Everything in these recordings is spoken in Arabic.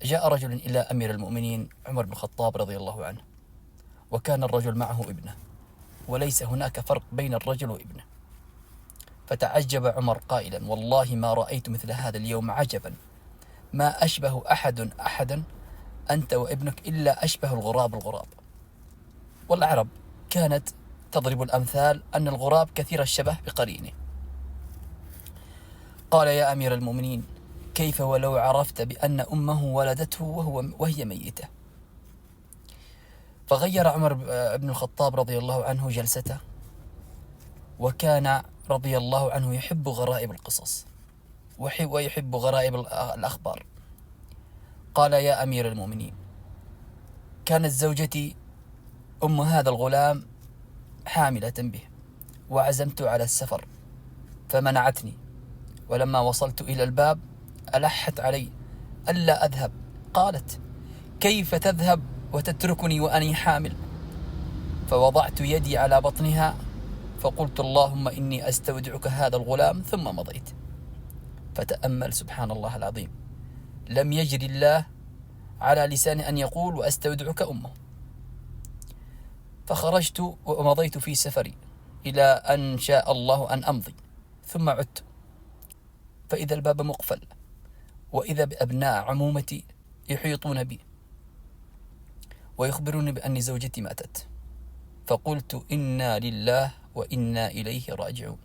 جاء رجل إلى أمير المؤمنين عمر بن الخطاب رضي الله عنه، وكان الرجل معه ابنه، وليس هناك فرق بين الرجل وابنه. فتعجب عمر قائلا: والله ما رأيت مثل هذا اليوم عجبا، ما أشبه أحدا أنت وابنك إلا أشبه الغراب. والعرب كانت تضرب الأمثال أن الغراب كثير الشبه بقرينه. قال: يا أمير المؤمنين، كيف ولو عرفت بأن أمه ولدته وهي ميتة؟ فغير عمر بن الخطاب رضي الله عنه جلسته، وكان رضي الله عنه يحب غرائب القصص ويحب غرائب الأخبار. قال: يا أمير المؤمنين، كانت زوجتي أم هذا الغلام حاملة به، وعزمت على السفر فمنعتني، ولما وصلت إلى الباب ألحت علي ألا أذهب. قالت: كيف تذهب وتتركني وأني حامل؟ فوضعت يدي على بطنها فقلت: اللهم إني أستودعك هذا الغلام، ثم مضيت. فتأمل سبحان الله العظيم، لم يجري الله على لسان أن يقول: وأستودعك أمه. فخرجت ومضيت في سفري إلى أن شاء الله أن أمضي، ثم عدت فإذا الباب مقفل، وإذا بأبناء عمومتي يحيطون بي ويخبروني بأن زوجتي ماتت. فقلت: إنا لله وإنا إليه راجعون.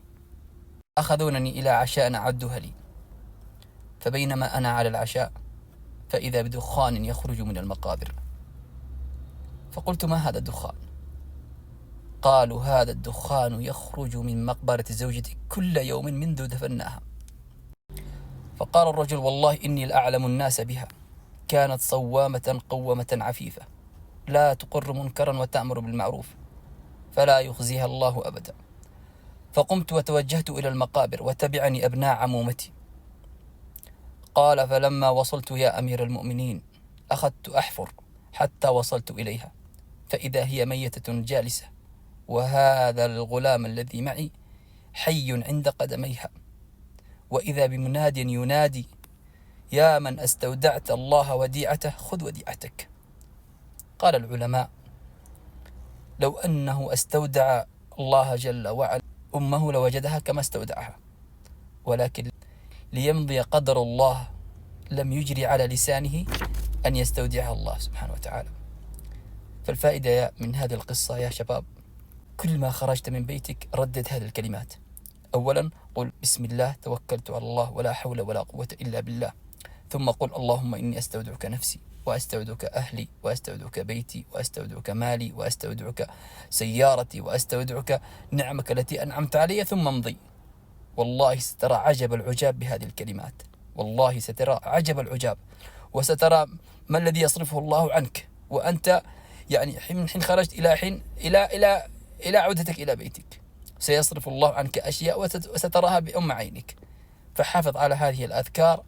أخذونني إلى عشاء أعدوها لي، فبينما أنا على العشاء فإذا بدخان يخرج من المقابر. فقلت: ما هذا الدخان؟ قالوا: هذا الدخان يخرج من مقبرة زوجتي كل يوم منذ دفناها. فقال الرجل: والله إني لأعلم الناس بها، كانت صوامة قومة عفيفة، لا تقر منكرا وتأمر بالمعروف، فلا يخزيها الله أبدا. فقمت وتوجهت إلى المقابر وتبعني أبناء عمومتي. قال: فلما وصلت يا أمير المؤمنين أخذت أحفر حتى وصلت إليها، فإذا هي ميتة جالسة، وهذا الغلام الذي معي حي عند قدميها، وإذا بمناد ينادي: يا من استودعت الله وديعته خذ وديعتك. قال العلماء: لو أنه استودع الله جل وعلا أمه لوجدها كما استودعها، ولكن ليمضي قدر الله لم يجري على لسانه أن يستودعها الله سبحانه وتعالى. فالفائدة من هذه القصة يا شباب، كل ما خرجت من بيتك ردد هذه الكلمات. أولا قل: بسم الله توكلت على الله ولا حول ولا قوة إلا بالله. ثم قل: اللهم إني أستودعك نفسي، وأستودعك أهلي، وأستودعك بيتي، وأستودعك مالي، وأستودعك سيارتي، وأستودعك نعمك التي أنعمت علي، ثم امضي. والله سترى عجب العجاب بهذه الكلمات، والله سترى عجب العجاب، وسترى ما الذي يصرفه الله عنك وأنت يعني من حين خرجت إلى حين إلى عودتك إلى بيتك، سيصرف الله عنك أشياء وستراها بأم عينك. فحافظ على هذه الأذكار.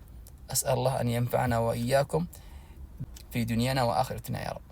أسأل الله أن ينفعنا وإياكم في دنيانا وآخرتنا يا رب.